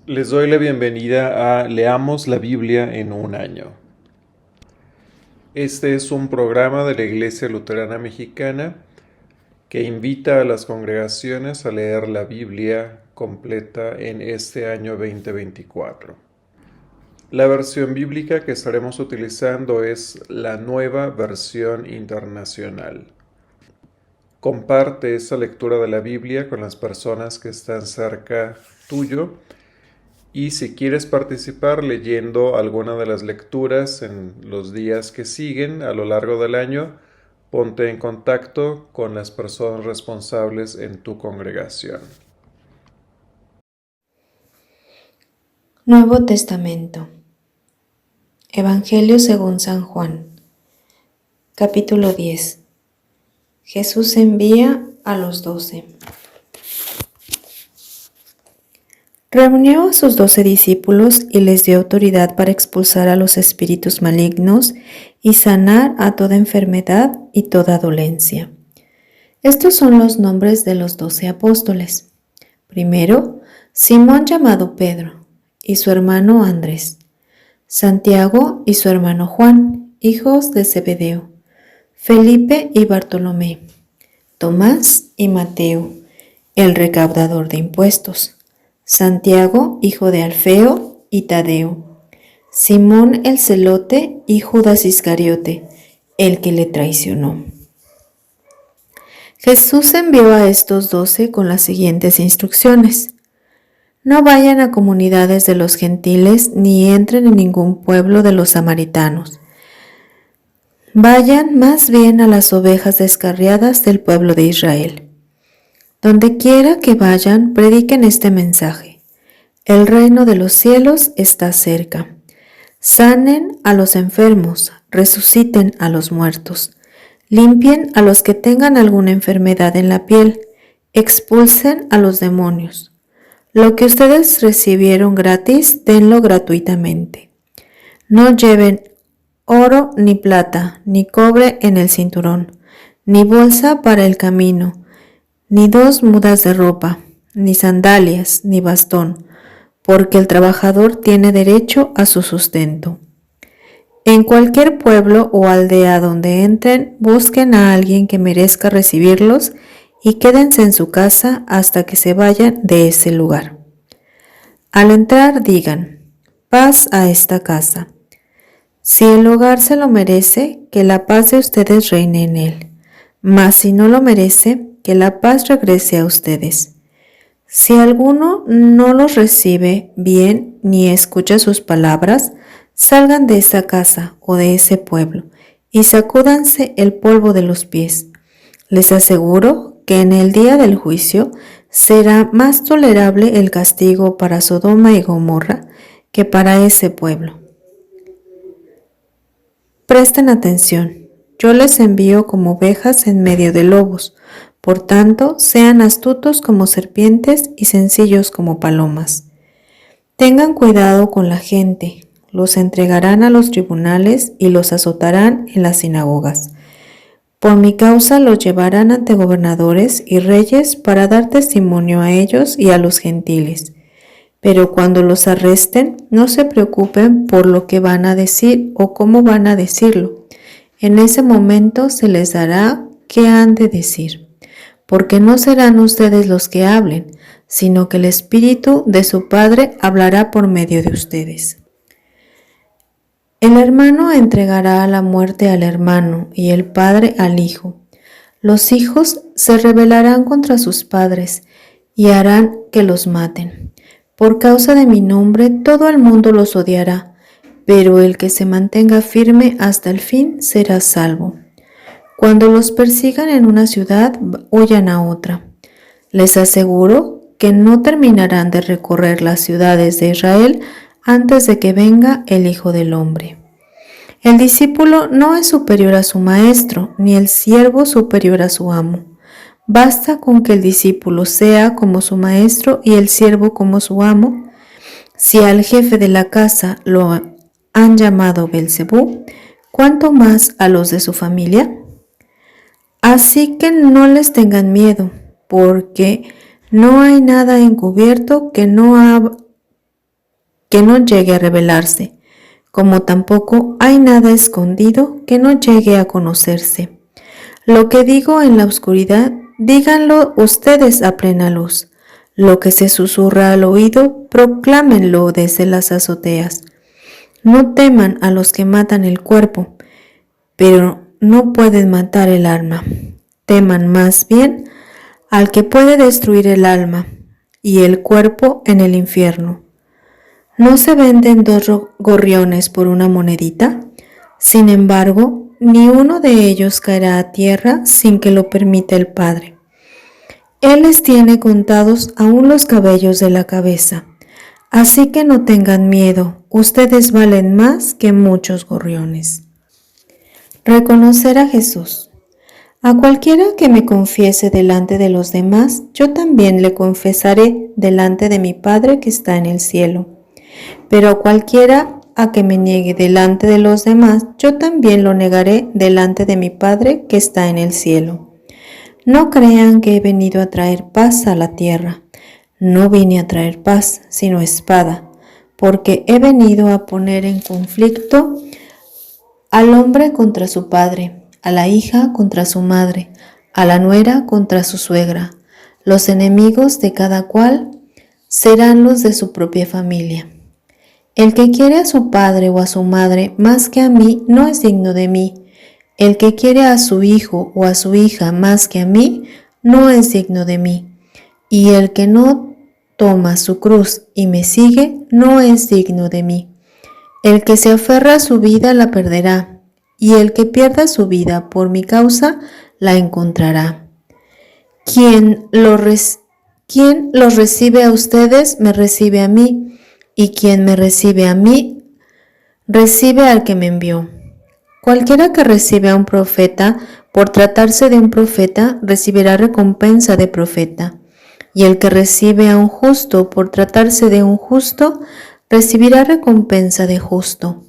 Les doy la bienvenida a Leamos la Biblia en un año. Este es un programa de la Iglesia Luterana Mexicana que invita a las congregaciones a leer la Biblia completa en este año 2024. La versión bíblica que estaremos utilizando es la Nueva Versión Internacional. Comparte esa lectura de la Biblia con las personas que están cerca tuyo. Y si quieres participar leyendo alguna de las lecturas en los días que siguen a lo largo del año, ponte en contacto con las personas responsables en tu congregación. Nuevo Testamento. Evangelio según San Juan. Capítulo 10. Jesús envía a los 12. Reunió a sus 12 discípulos y les dio autoridad para expulsar a los espíritus malignos y sanar a toda enfermedad y toda dolencia. Estos son los nombres de los 12 apóstoles. Primero, Simón llamado Pedro y su hermano Andrés, Santiago y su hermano Juan, hijos de Zebedeo, Felipe y Bartolomé, Tomás y Mateo, el recaudador de impuestos, Santiago, hijo de Alfeo y Tadeo, Simón el celote y Judas Iscariote, el que le traicionó. Jesús envió a estos 12 con las siguientes instrucciones: no vayan a comunidades de los gentiles ni entren en ningún pueblo de los samaritanos. Vayan más bien a las ovejas descarriadas del pueblo de Israel. Donde quiera que vayan, prediquen este mensaje: el reino de los cielos está cerca. Sanen a los enfermos, resuciten a los muertos, limpien a los que tengan alguna enfermedad en la piel, expulsen a los demonios. Lo que ustedes recibieron gratis, denlo gratuitamente. No lleven oro ni plata, ni cobre en el cinturón, ni bolsa para el camino, ni 2 mudas de ropa, ni sandalias, ni bastón, porque el trabajador tiene derecho a su sustento. En cualquier pueblo o aldea donde entren, busquen a alguien que merezca recibirlos y quédense en su casa hasta que se vayan de ese lugar. Al entrar digan: paz a esta casa. Si el hogar se lo merece, que la paz de ustedes reine en él. Mas si no lo merece, que la paz regrese a ustedes. Si alguno no los recibe bien ni escucha sus palabras, salgan de esa casa o de ese pueblo y sacúdanse el polvo de los pies. Les aseguro que en el día del juicio será más tolerable el castigo para Sodoma y Gomorra que para ese pueblo. Presten atención. Yo les envío como ovejas en medio de lobos. Por tanto, sean astutos como serpientes y sencillos como palomas. Tengan cuidado con la gente. Los entregarán a los tribunales y los azotarán en las sinagogas. Por mi causa los llevarán ante gobernadores y reyes para dar testimonio a ellos y a los gentiles. Pero cuando los arresten, no se preocupen por lo que van a decir o cómo van a decirlo. En ese momento se les dará qué han de decir, porque no serán ustedes los que hablen, sino que el Espíritu de su Padre hablará por medio de ustedes. El hermano entregará a la muerte al hermano y el padre al hijo. Los hijos se rebelarán contra sus padres y harán que los maten. Por causa de mi nombre todo el mundo los odiará, pero el que se mantenga firme hasta el fin será salvo. Cuando los persigan en una ciudad, huyan a otra. Les aseguro que no terminarán de recorrer las ciudades de Israel antes de que venga el Hijo del Hombre. El discípulo no es superior a su maestro, ni el siervo superior a su amo. Basta con que el discípulo sea como su maestro y el siervo como su amo. Si al jefe de la casa lo han llamado Belcebú, ¿cuánto más a los de su familia? Así que no les tengan miedo, porque no hay nada encubierto que no que no llegue a revelarse, como tampoco hay nada escondido que no llegue a conocerse. Lo que digo en la oscuridad, díganlo ustedes a plena luz. Lo que se susurra al oído, proclámenlo desde las azoteas. No teman a los que matan el cuerpo, pero no pueden matar el alma. Teman más bien al que puede destruir el alma y el cuerpo en el infierno. ¿No se venden 2 gorriones por una monedita? Sin embargo, ni uno de ellos caerá a tierra sin que lo permita el Padre. Él les tiene contados aún los cabellos de la cabeza. Así que no tengan miedo, ustedes valen más que muchos gorriones. Reconocer a Jesús. A cualquiera que me confiese delante de los demás, yo también le confesaré delante de mi Padre que está en el cielo. Pero a cualquiera a que me niegue delante de los demás, yo también lo negaré delante de mi Padre que está en el cielo. No crean que he venido a traer paz a la tierra. No vine a traer paz, sino espada, porque he venido a poner en conflicto al hombre contra su padre, a la hija contra su madre, a la nuera contra su suegra. Los enemigos de cada cual serán los de su propia familia. El que quiere a su padre o a su madre más que a mí no es digno de mí. El que quiere a su hijo o a su hija más que a mí no es digno de mí. Y el que no toma su cruz y me sigue no es digno de mí. El que se aferra a su vida la perderá, y el que pierda su vida por mi causa la encontrará. Quien los recibe a ustedes me recibe a mí, y quien me recibe a mí recibe al que me envió. Cualquiera que recibe a un profeta, por tratarse de un profeta, recibirá recompensa de profeta. Y el que recibe a un justo, por tratarse de un justo, recibirá recompensa de justo.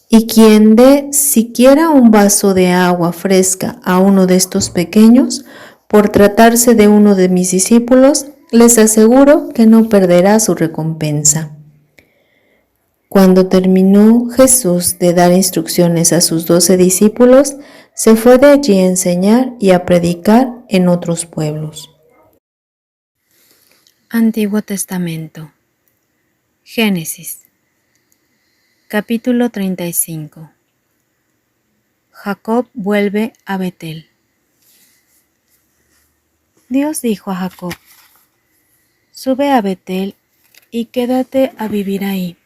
Y quien dé siquiera un vaso de agua fresca a uno de estos pequeños, por tratarse de uno de mis discípulos, les aseguro que no perderá su recompensa. Cuando terminó Jesús de dar instrucciones a sus 12 discípulos, se fue de allí a enseñar y a predicar en otros pueblos. Antiguo Testamento. Génesis. Capítulo 35. Jacob vuelve a Betel. Dios dijo a Jacob: sube a Betel y quédate a vivir ahí.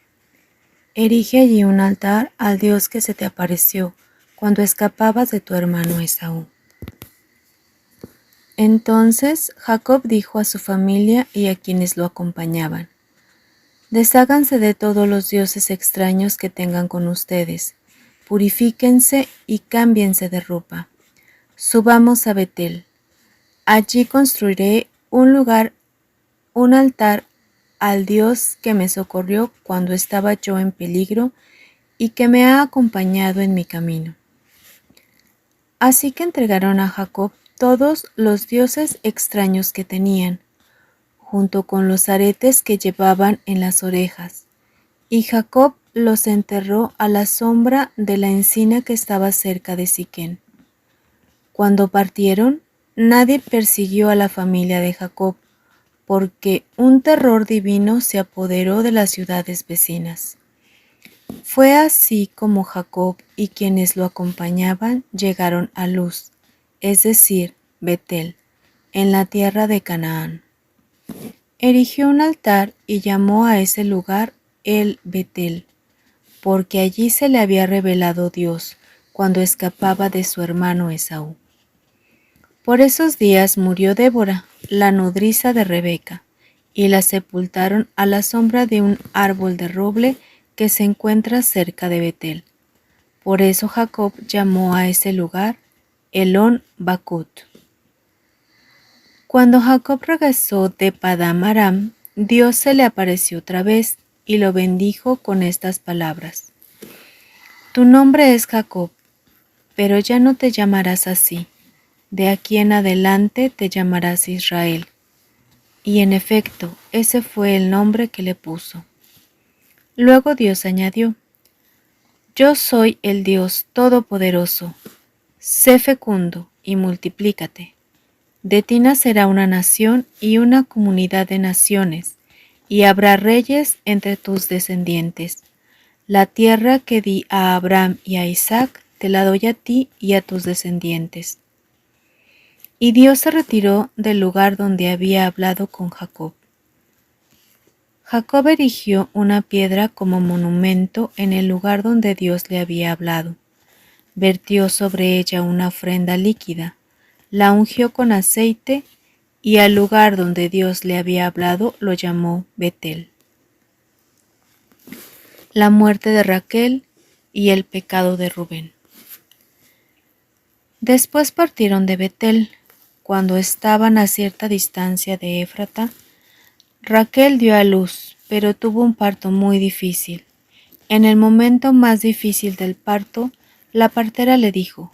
Erige allí un altar al Dios que se te apareció cuando escapabas de tu hermano Esaú. Entonces Jacob dijo a su familia y a quienes lo acompañaban: desháganse de todos los dioses extraños que tengan con ustedes, purifíquense y cámbiense de ropa. Subamos a Betel. Allí construiré un altar al Dios que me socorrió cuando estaba yo en peligro y que me ha acompañado en mi camino. Así que entregaron a Jacob todos los dioses extraños que tenían, junto con los aretes que llevaban en las orejas, y Jacob los enterró a la sombra de la encina que estaba cerca de Siquén. Cuando partieron, nadie persiguió a la familia de Jacob, porque un terror divino se apoderó de las ciudades vecinas. Fue así como Jacob y quienes lo acompañaban llegaron a Luz, es decir, Betel, en la tierra de Canaán. Erigió un altar y llamó a ese lugar El Betel, porque allí se le había revelado Dios cuando escapaba de su hermano Esaú. Por esos días murió Débora, la nodriza de Rebeca, y la sepultaron a la sombra de un árbol de roble que se encuentra cerca de Betel. Por eso Jacob llamó a ese lugar Elón Bacut. Cuando Jacob regresó de Padán Aram, Dios se le apareció otra vez y lo bendijo con estas palabras: tu nombre es Jacob, pero ya no te llamarás así. De aquí en adelante te llamarás Israel. Y en efecto, ese fue el nombre que le puso. Luego Dios añadió: Yo soy el Dios Todopoderoso. Sé fecundo y multiplícate. De ti nacerá una nación y una comunidad de naciones, y habrá reyes entre tus descendientes. La tierra que di a Abraham y a Isaac te la doy a ti y a tus descendientes. Y Dios se retiró del lugar donde había hablado con Jacob. Jacob erigió una piedra como monumento en el lugar donde Dios le había hablado. Vertió sobre ella una ofrenda líquida, la ungió con aceite y al lugar donde Dios le había hablado lo llamó Betel. La muerte de Raquel y el pecado de Rubén. Después partieron de Betel. Cuando estaban a cierta distancia de Éfrata, Raquel dio a luz, pero tuvo un parto muy difícil. En el momento más difícil del parto, la partera le dijo: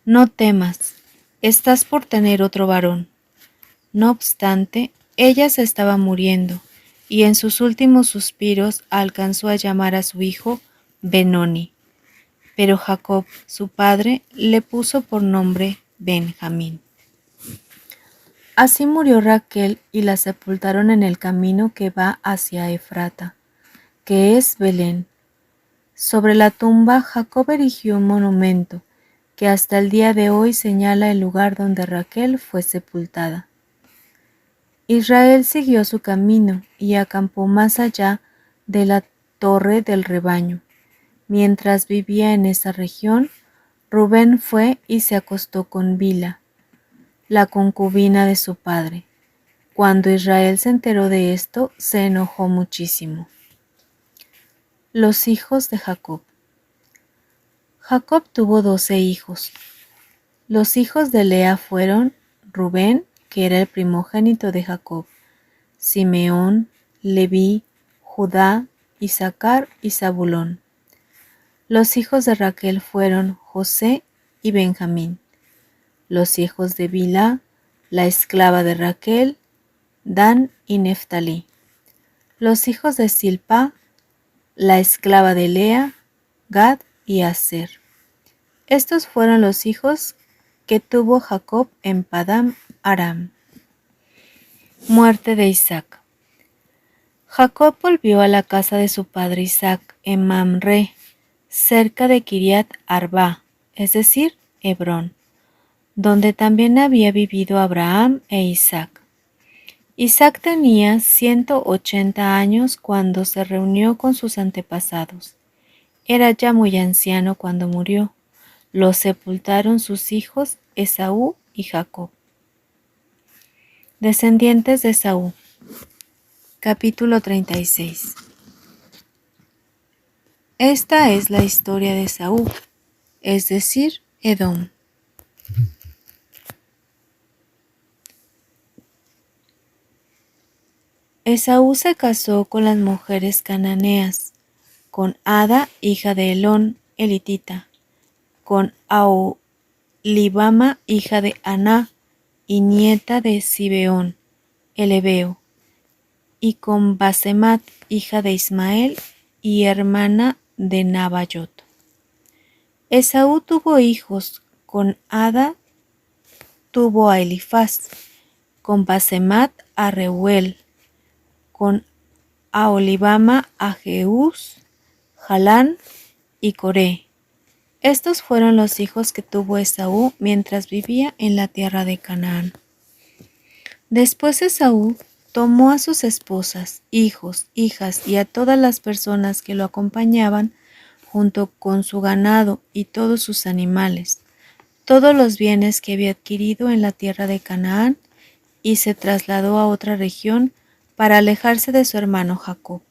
No temas, estás por tener otro varón. No obstante, ella se estaba muriendo, y en sus últimos suspiros alcanzó a llamar a su hijo Benoni. Pero Jacob, su padre, le puso por nombre Benjamín. Así murió Raquel y la sepultaron en el camino que va hacia Efrata, que es Belén. Sobre la tumba Jacob erigió un monumento que hasta el día de hoy señala el lugar donde Raquel fue sepultada. Israel siguió su camino y acampó más allá de la torre del rebaño. Mientras vivía en esa región, Rubén fue y se acostó con Bila, la concubina de su padre. Cuando Israel se enteró de esto, se enojó muchísimo. Los hijos de Jacob. Jacob tuvo 12 hijos. Los hijos de Lea fueron Rubén, que era el primogénito de Jacob, Simeón, Leví, Judá, Isaacar y Zabulón. Los hijos de Raquel fueron José y Benjamín. Los hijos de Bilhá, la esclava de Raquel, Dan y Neftalí. Los hijos de Silpá, la esclava de Lea, Gad y Aser. Estos fueron los hijos que tuvo Jacob en Padán Aram. Muerte de Isaac. Jacob volvió a la casa de su padre Isaac en Mamre, cerca de Kiriat Arba, es decir, Hebrón, donde también había vivido Abraham e Isaac. Isaac tenía 180 años cuando se reunió con sus antepasados. Era ya muy anciano cuando murió. Lo sepultaron sus hijos Esaú y Jacob. Descendientes de Esaú. Capítulo 36. Esta es la historia de Esaú, es decir, Edom. Esaú se casó con las mujeres cananeas, con Ada, hija de Elón, elitita, con Aholibama, hija de Aná, y nieta de Sibeón, el hebeo, y con Basemat, hija de Ismael, y hermana de Nabayot. Esaú tuvo hijos, con Ada tuvo a Elifaz, con Basemat a Reuel, con Aholibama a Jeús, Jalán y Coré. Estos fueron los hijos que tuvo Esaú mientras vivía en la tierra de Canaán. Después Esaú tomó a sus esposas, hijos, hijas y a todas las personas que lo acompañaban, junto con su ganado y todos sus animales, todos los bienes que había adquirido en la tierra de Canaán, y se trasladó a otra región para alejarse de su hermano Jacob.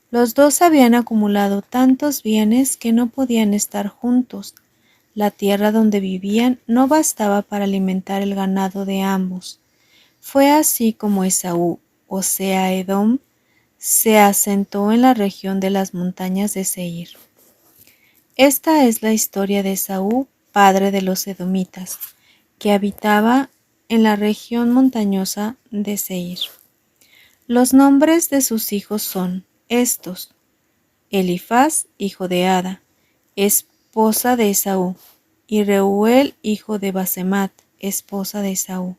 Los dos habían acumulado tantos bienes que no podían estar juntos. La tierra donde vivían no bastaba para alimentar el ganado de ambos. Fue así como Esaú, o sea Edom, se asentó en la región de las montañas de Seir. Esta es la historia de Esaú, padre de los edomitas, que habitaba en la región montañosa de Seir. Los nombres de sus hijos son estos: Elifaz, hijo de Ada, esposa de Esaú, y Reuel, hijo de Basemat, esposa de Esaú.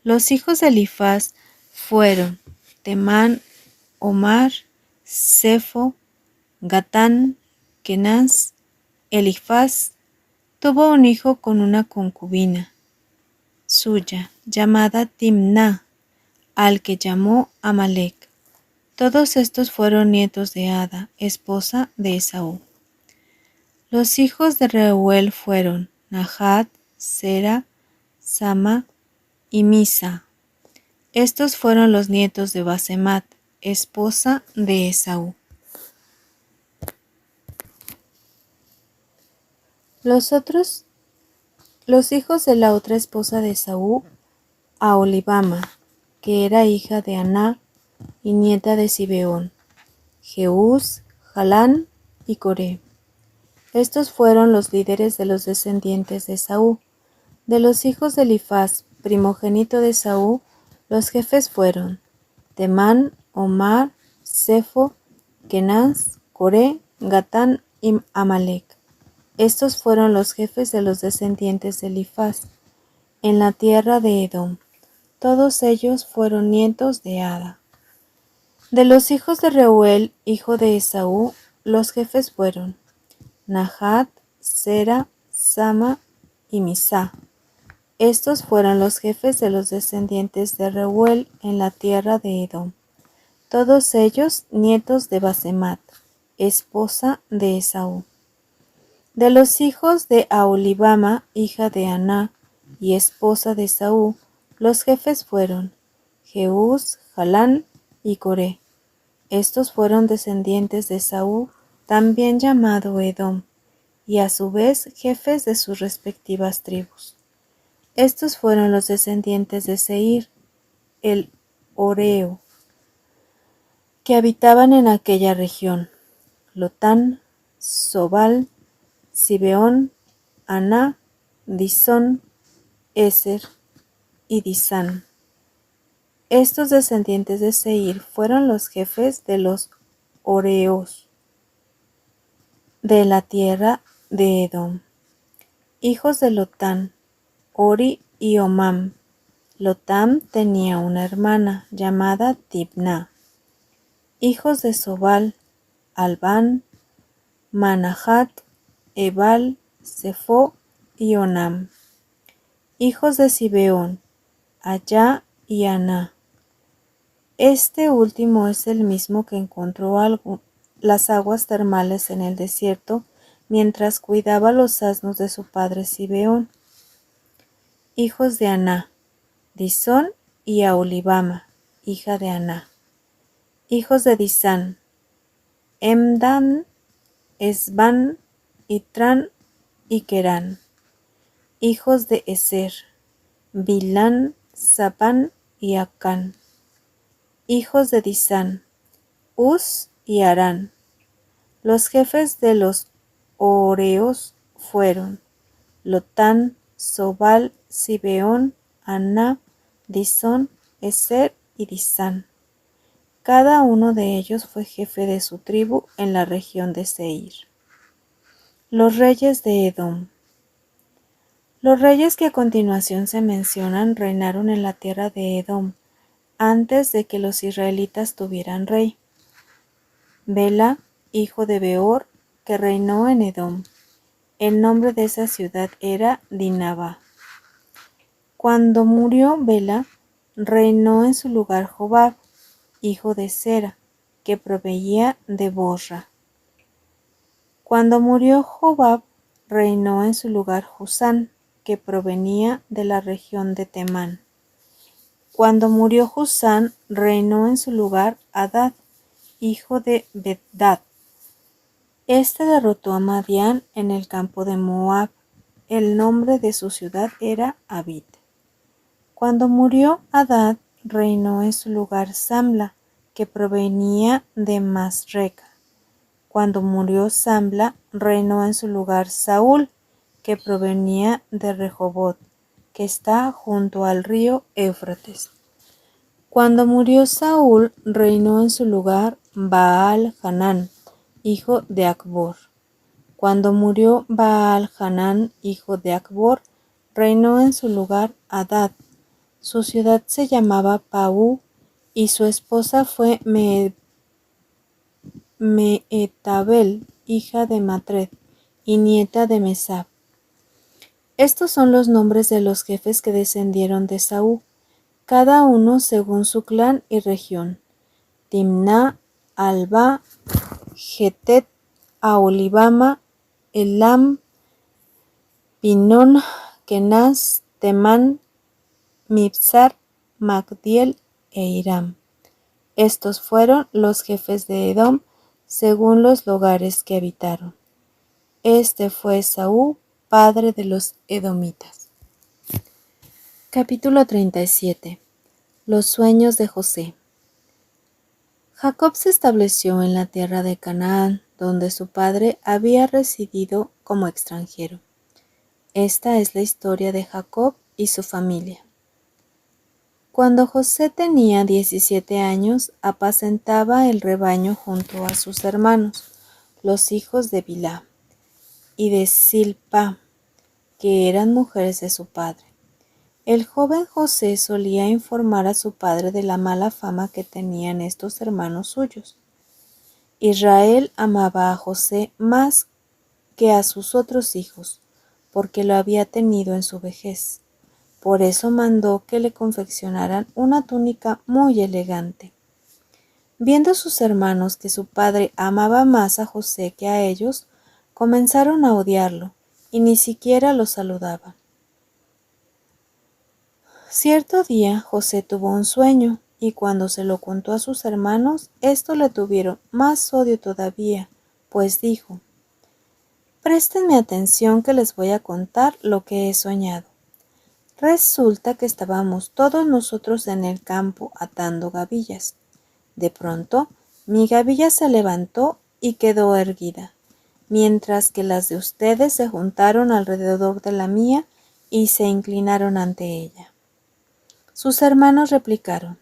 Los hijos de Elifaz fueron Temán, Omar, Sefo, Gatán, Kenaz. Elifaz tuvo un hijo con una concubina suya, llamada Timná, al que llamó Amalec. Todos estos fueron nietos de Ada, esposa de Esaú. Los hijos de Reuel fueron Nahat, Sera, Sama y Misa. Estos fueron los nietos de Basemat, esposa de Esaú. Los hijos de la otra esposa de Esaú, Aholibama, que era hija de Aná y nieta de Zibeón, Jeús, Jalán y Coré. Estos fueron los líderes de los descendientes de Esaú. De los hijos de Elifaz, primogénito de Esaú, los jefes fueron Temán, Omar, Sefo, Kenaz, Coré, Gatán y Amalec. Estos fueron los jefes de los descendientes de Elifaz, en la tierra de Edom. Todos ellos fueron nietos de Ada. De los hijos de Reuel, hijo de Esaú, los jefes fueron Nahat, Sera, Sama y Misa. Estos fueron los jefes de los descendientes de Reuel en la tierra de Edom. Todos ellos nietos de Basemat, esposa de Esaú. De los hijos de Aholibama, hija de Aná y esposa de Esaú, los jefes fueron Jeús, Jalán y Coré. Estos fueron descendientes de Esaú, también llamado Edom, y a su vez jefes de sus respectivas tribus. Estos fueron los descendientes de Seir, el Horeo, que habitaban en aquella región: Lotán, Sobal, Zibeón, Aná, Disón, Eser y Disán. Estos descendientes de Seir fueron los jefes de los Horeos de la tierra de Edom. Hijos de Lotán, Ori y Omam. Lotán tenía una hermana llamada Tibná. Hijos de Sobal, Albán, Manahat, Ebal, Sefo y Onam. Hijos de Zibeón, Allá y Aná. Este último es el mismo que encontró las aguas termales en el desierto mientras cuidaba los asnos de su padre Zibeón. Hijos de Aná, Disón y Aholibama, hija de Aná. Hijos de Disán, Emdan, Esban, Itrán y Querán. Hijos de Eser, Bilán, Sapán y Acán. Hijos de Disán, Uz y Arán. Los jefes de los Horeos fueron Lotán, Sobal, Zibeón, Aná, Disón, Eser y Disán. Cada uno de ellos fue jefe de su tribu en la región de Seir. Los reyes de Edom. Los reyes que a continuación se mencionan reinaron en la tierra de Edom antes de que los israelitas tuvieran rey. Bela, hijo de Beor, que reinó en Edom. El nombre de esa ciudad era Dinaba. Cuando murió Bela, reinó en su lugar Jobab, hijo de Sera, que proveía de Bosra. Cuando murió Jobab, reinó en su lugar Husán, que provenía de la región de Temán. Cuando murió Husán, reinó en su lugar Hadad, hijo de Bedad. Este derrotó a Madián en el campo de Moab. El nombre de su ciudad era Abid. Cuando murió Hadad, reinó en su lugar Samla, que provenía de Masreca. Cuando murió Samla, reinó en su lugar Saúl, que provenía de Rehobot, que está junto al río Éufrates. Cuando murió Saúl, reinó en su lugar Baal Hanán, hijo de Acbor. Cuando murió Baal-Hanán, hijo de Acbor, reinó en su lugar Hadad. Su ciudad se llamaba Pau y su esposa fue Mehetabel, hija de Matred y nieta de Mesab. Estos son los nombres de los jefes que descendieron de Saúl, cada uno según su clan y región: Timná, Alba, Getet, Aholibama, Elam, Pinón, Kenaz, Temán, Mibsar, Magdiel e Iram. Estos fueron los jefes de Edom según los lugares que habitaron. Este fue Esaú, padre de los edomitas. Capítulo 37. Los sueños de José. Jacob se estableció en la tierra de Canaán, donde su padre había residido como extranjero. Esta es la historia de Jacob y su familia. Cuando José tenía 17 años, apacentaba el rebaño junto a sus hermanos, los hijos de Bilhá y de Zilpá, que eran mujeres de su padre. El joven José solía informar a su padre de la mala fama que tenían estos hermanos suyos. Israel amaba a José más que a sus otros hijos, porque lo había tenido en su vejez. Por eso mandó que le confeccionaran una túnica muy elegante. Viendo sus hermanos que su padre amaba más a José que a ellos, comenzaron a odiarlo y ni siquiera lo saludaban. Cierto día José tuvo un sueño, y cuando se lo contó a sus hermanos, estos le tuvieron más odio todavía, pues dijo: «Préstenme atención que les voy a contar lo que he soñado. Resulta que estábamos todos nosotros en el campo atando gavillas. De pronto, mi gavilla se levantó y quedó erguida, mientras que las de ustedes se juntaron alrededor de la mía y se inclinaron ante ella». Sus hermanos replicaron: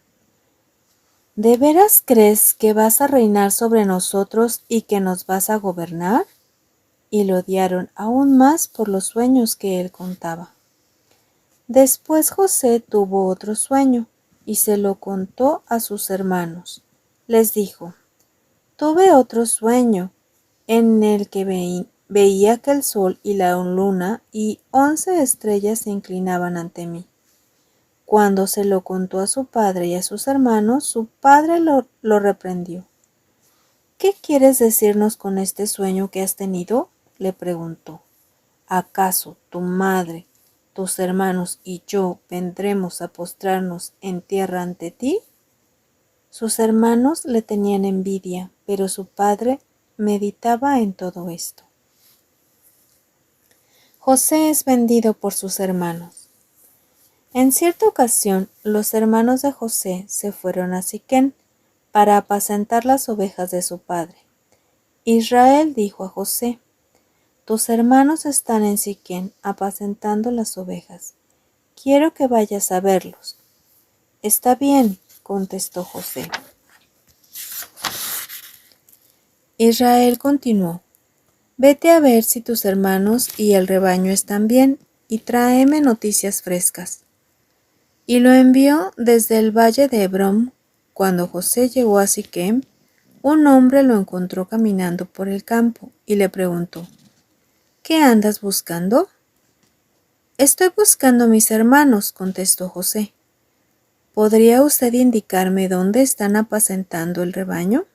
«¿De veras crees que vas a reinar sobre nosotros y que nos vas a gobernar?». Y lo odiaron aún más por los sueños que él contaba. Después José tuvo otro sueño y se lo contó a sus hermanos. Les dijo: «Tuve otro sueño en el que veía que el sol y la luna y 11 estrellas se inclinaban ante mí». Cuando se lo contó a su padre y a sus hermanos, su padre lo reprendió. «¿Qué quieres decirnos con este sueño que has tenido?», le preguntó. «¿Acaso tu madre, tus hermanos y yo vendremos a postrarnos en tierra ante ti?». Sus hermanos le tenían envidia, pero su padre meditaba en todo esto. José es vendido por sus hermanos. En cierta ocasión, los hermanos de José se fueron a Siquén para apacentar las ovejas de su padre. Israel dijo a José: «Tus hermanos están en Siquén apacentando las ovejas. Quiero que vayas a verlos». «Está bien», contestó José. Israel continuó: «Vete a ver si tus hermanos y el rebaño están bien, y tráeme noticias frescas». Y lo envió desde el valle de Hebrón. Cuando José llegó a Siquem, un hombre lo encontró caminando por el campo y le preguntó: «¿Qué andas buscando?». «Estoy buscando a mis hermanos», contestó José. «¿Podría usted indicarme dónde están apacentando el rebaño?».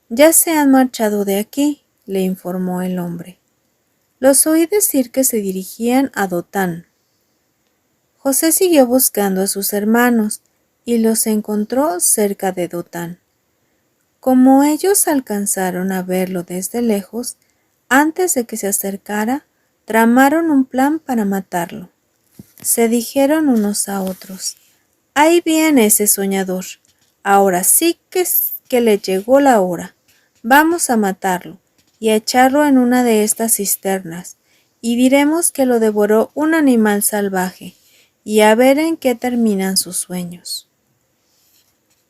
«Ya se han marchado de aquí», le informó el hombre. «Los oí decir que se dirigían a Dotán». José siguió buscando a sus hermanos y los encontró cerca de Dotán. Como ellos alcanzaron a verlo desde lejos, antes de que se acercara, tramaron un plan para matarlo. Se dijeron unos a otros: «Ahí viene ese soñador. Ahora sí que le llegó la hora. Vamos a matarlo y a echarlo en una de estas cisternas, y diremos que lo devoró un animal salvaje, y a ver en qué terminan sus sueños».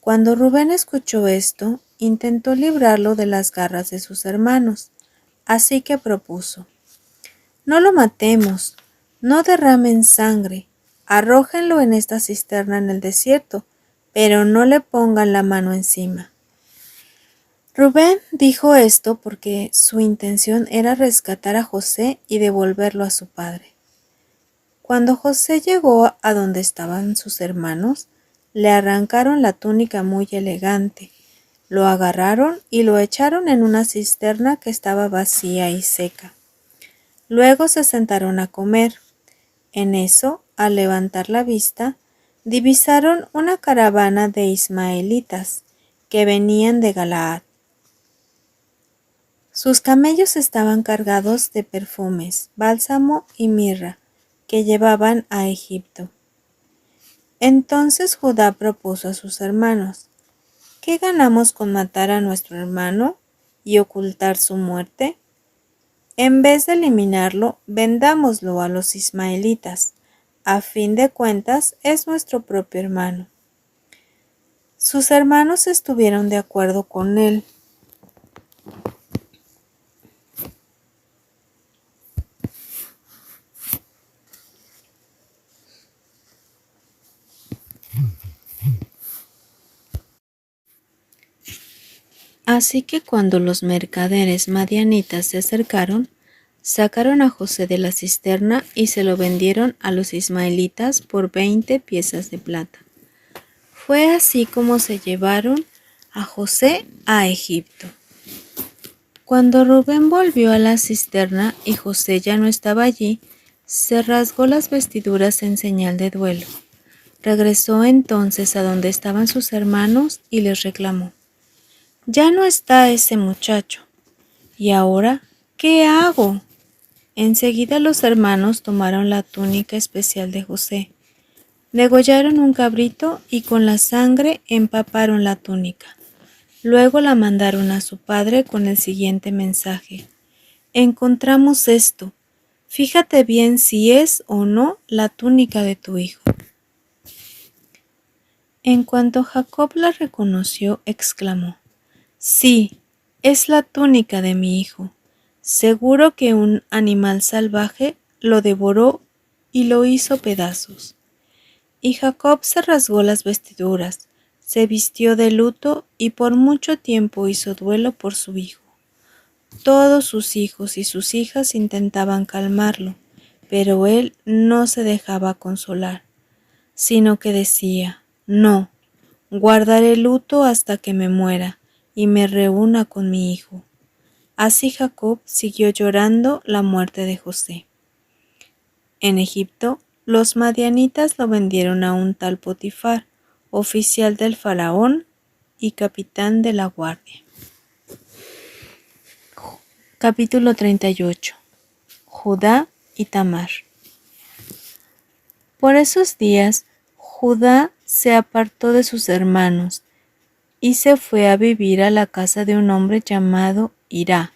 Cuando Rubén escuchó esto, intentó librarlo de las garras de sus hermanos, así que propuso: «No lo matemos, no derramen sangre, arrójenlo en esta cisterna en el desierto, pero no le pongan la mano encima». Rubén dijo esto porque su intención era rescatar a José y devolverlo a su padre. Cuando José llegó a donde estaban sus hermanos, le arrancaron la túnica muy elegante, lo agarraron y lo echaron en una cisterna que estaba vacía y seca. Luego se sentaron a comer. En eso, al levantar la vista, divisaron una caravana de ismaelitas que venían de Galaad. Sus camellos estaban cargados de perfumes, bálsamo y mirra, que llevaban a Egipto. Entonces Judá propuso a sus hermanos: «¿Qué ganamos con matar a nuestro hermano y ocultar su muerte? En vez de eliminarlo, vendámoslo a los ismaelitas. A fin de cuentas, es nuestro propio hermano». Sus hermanos estuvieron de acuerdo con él. Así que cuando los mercaderes madianitas se acercaron, sacaron a José de la cisterna y se lo vendieron a los ismaelitas por 20 piezas de plata. Fue así como se llevaron a José a Egipto. Cuando Rubén volvió a la cisterna y José ya no estaba allí, se rasgó las vestiduras en señal de duelo. Regresó entonces a donde estaban sus hermanos y les reclamó: «Ya no está ese muchacho. ¿Y ahora qué hago?». Enseguida los hermanos tomaron la túnica especial de José, degollaron un cabrito y con la sangre empaparon la túnica. Luego la mandaron a su padre con el siguiente mensaje: «Encontramos esto. Fíjate bien si es o no la túnica de tu hijo». En cuanto Jacob la reconoció, exclamó: «Sí, es la túnica de mi hijo. Seguro que un animal salvaje lo devoró y lo hizo pedazos». Y Jacob se rasgó las vestiduras, se vistió de luto y por mucho tiempo hizo duelo por su hijo. Todos sus hijos y sus hijas intentaban calmarlo, pero él no se dejaba consolar, sino que decía: «No, guardaré luto hasta que me muera y me reúna con mi hijo». Así Jacob siguió llorando la muerte de José. En Egipto, los madianitas lo vendieron a un tal Potifar, oficial del faraón y capitán de la guardia. Capítulo 38. Judá y Tamar. Por esos días, Judá se apartó de sus hermanos y se fue a vivir a la casa de un hombre llamado Hirá,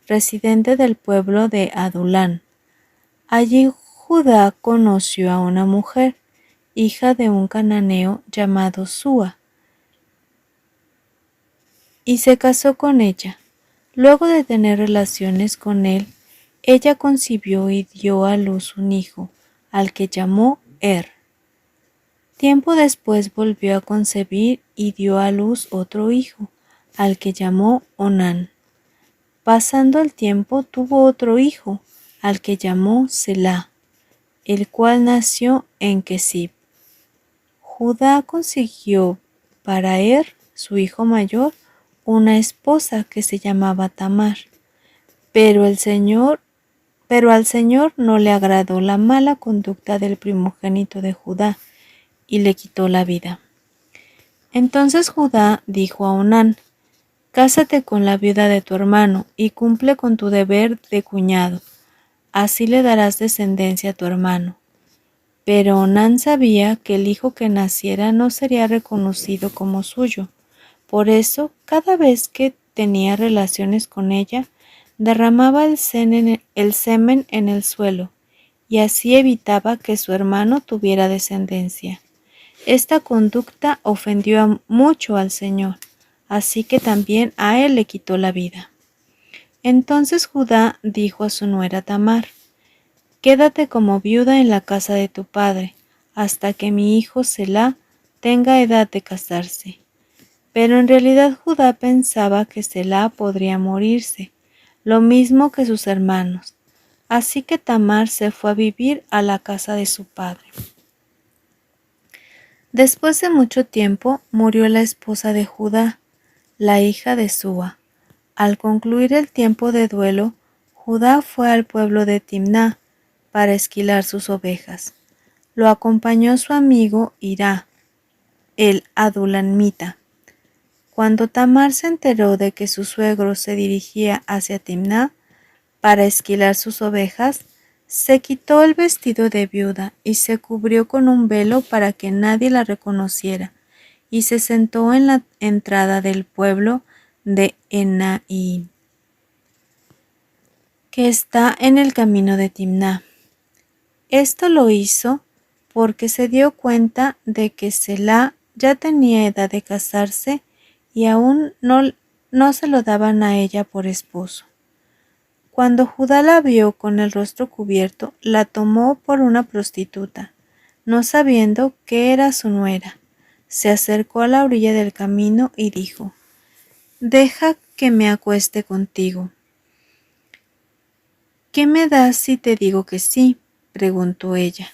residente del pueblo de Adulán. Allí Judá conoció a una mujer, hija de un cananeo llamado Súa, y se casó con ella. Luego de tener relaciones con él, ella concibió y dio a luz un hijo, al que llamó Tiempo después volvió a concebir y dio a luz otro hijo, al que llamó Onán. Pasando el tiempo tuvo otro hijo, al que llamó Selá, el cual nació en Kesib. Judá consiguió para su hijo mayor, una esposa que se llamaba Tamar, pero al Señor no le agradó la mala conducta del primogénito de Judá y le quitó la vida. Entonces Judá dijo a Onán: «Cásate con la viuda de tu hermano y cumple con tu deber de cuñado, así le darás descendencia a tu hermano». Pero Onán sabía que el hijo que naciera no sería reconocido como suyo. Por eso, cada vez que tenía relaciones con ella, derramaba el semen en el suelo, y así evitaba que su hermano tuviera descendencia. Esta conducta ofendió mucho al Señor, así que también a él le quitó la vida. Entonces Judá dijo a su nuera Tamar: «Quédate como viuda en la casa de tu padre, hasta que mi hijo Selá tenga edad de casarse». Pero en realidad Judá pensaba que Selá podría morirse, lo mismo que sus hermanos, así que Tamar se fue a vivir a la casa de su padre. Después de mucho tiempo murió la esposa de Judá, la hija de Súa. Al concluir el tiempo de duelo, Judá fue al pueblo de Timná para esquilar sus ovejas. Lo acompañó su amigo Hirá, el adulamita. Cuando Tamar se enteró de que su suegro se dirigía hacia Timná para esquilar sus ovejas, se quitó el vestido de viuda y se cubrió con un velo para que nadie la reconociera, y se sentó en la entrada del pueblo de Enaim, que está en el camino de Timná. Esto lo hizo porque se dio cuenta de que Selá ya tenía edad de casarse y aún no se lo daban a ella por esposo. Cuando Judá la vio con el rostro cubierto, la tomó por una prostituta, no sabiendo que era su nuera. Se acercó a la orilla del camino y dijo: «Deja que me acueste contigo». «¿Qué me das si te digo que sí?», preguntó ella.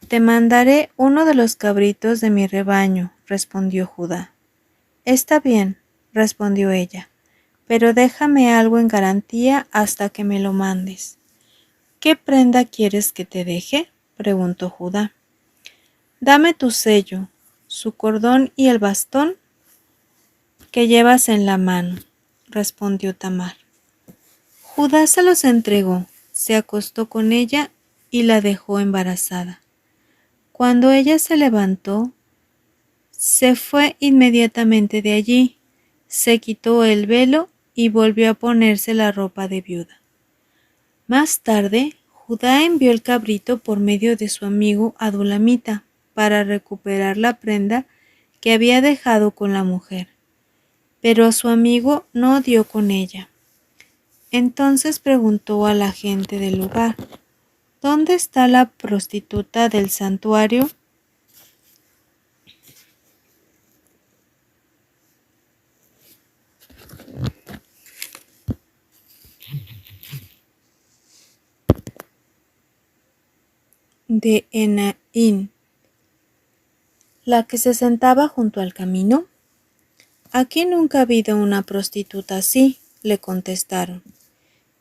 «Te mandaré uno de los cabritos de mi rebaño», respondió Judá. «Está bien», respondió ella, «pero déjame algo en garantía hasta que me lo mandes». «¿Qué prenda quieres que te deje?», preguntó Judá. «Dame tu sello, su cordón y el bastón que llevas en la mano», respondió Tamar. Judá se los entregó, se acostó con ella y la dejó embarazada. Cuando ella se levantó, se fue inmediatamente de allí, se quitó el velo y volvió a ponerse la ropa de viuda. Más tarde, Judá envió el cabrito por medio de su amigo adulamita para recuperar la prenda que había dejado con la mujer, pero a su amigo no dio con ella. Entonces preguntó a la gente del lugar: «¿Dónde está la prostituta del santuario?». De Enaim, la que se sentaba junto al camino. «Aquí nunca ha habido una prostituta así», le contestaron.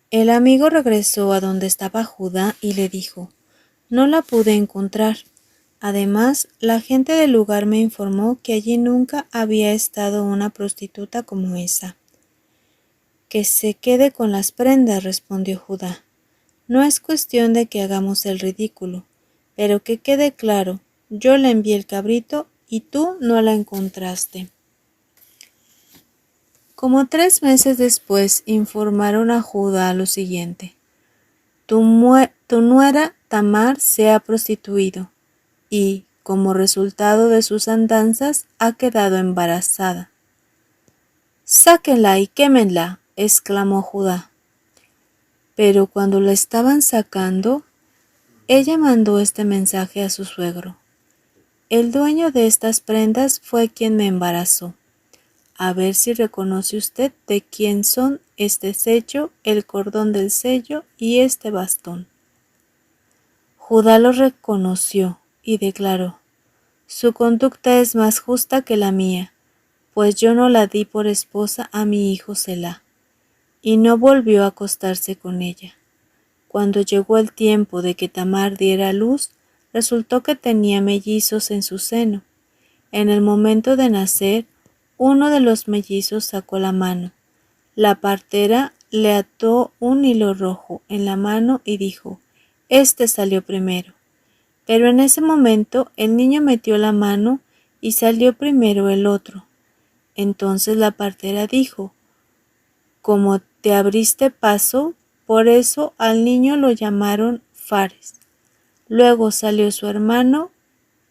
El amigo regresó a donde estaba Judá y le dijo: «No la pude encontrar. Además, la gente del lugar me informó que allí nunca había estado una prostituta como esa». «Que se quede con las prendas», respondió Judá. «No es cuestión de que hagamos el ridículo, pero que quede claro, yo le envié el cabrito y tú no la encontraste». Como 3 meses después informaron a Judá lo siguiente: tu nuera Tamar se ha prostituido y, como resultado de sus andanzas, ha quedado embarazada. «Sáquenla y quémenla», exclamó Judá. Pero cuando la estaban sacando, ella mandó este mensaje a su suegro: «El dueño de estas prendas fue quien me embarazó. A ver si reconoce usted de quién son este sello, el cordón del sello y este bastón». Judá lo reconoció y declaró: «Su conducta es más justa que la mía, pues yo no la di por esposa a mi hijo Selá». Y no volvió a acostarse con ella. Cuando llegó el tiempo de que Tamar diera a luz, resultó que tenía mellizos en su seno. En el momento de nacer, uno de los mellizos sacó la mano. La partera le ató un hilo rojo en la mano y dijo: «Este salió primero». Pero en ese momento el niño metió la mano y salió primero el otro. Entonces la partera dijo: «Como te abriste paso, por eso al niño lo llamaron Fares». Luego salió su hermano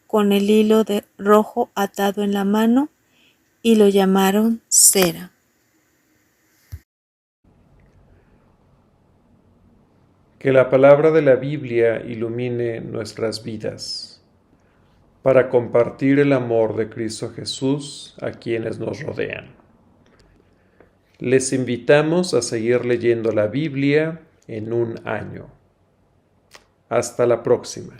con el hilo rojo atado en la mano y lo llamaron Sera. Que la palabra de la Biblia ilumine nuestras vidas para compartir el amor de Cristo Jesús a quienes nos rodean. Les invitamos a seguir leyendo la Biblia en un año. Hasta la próxima.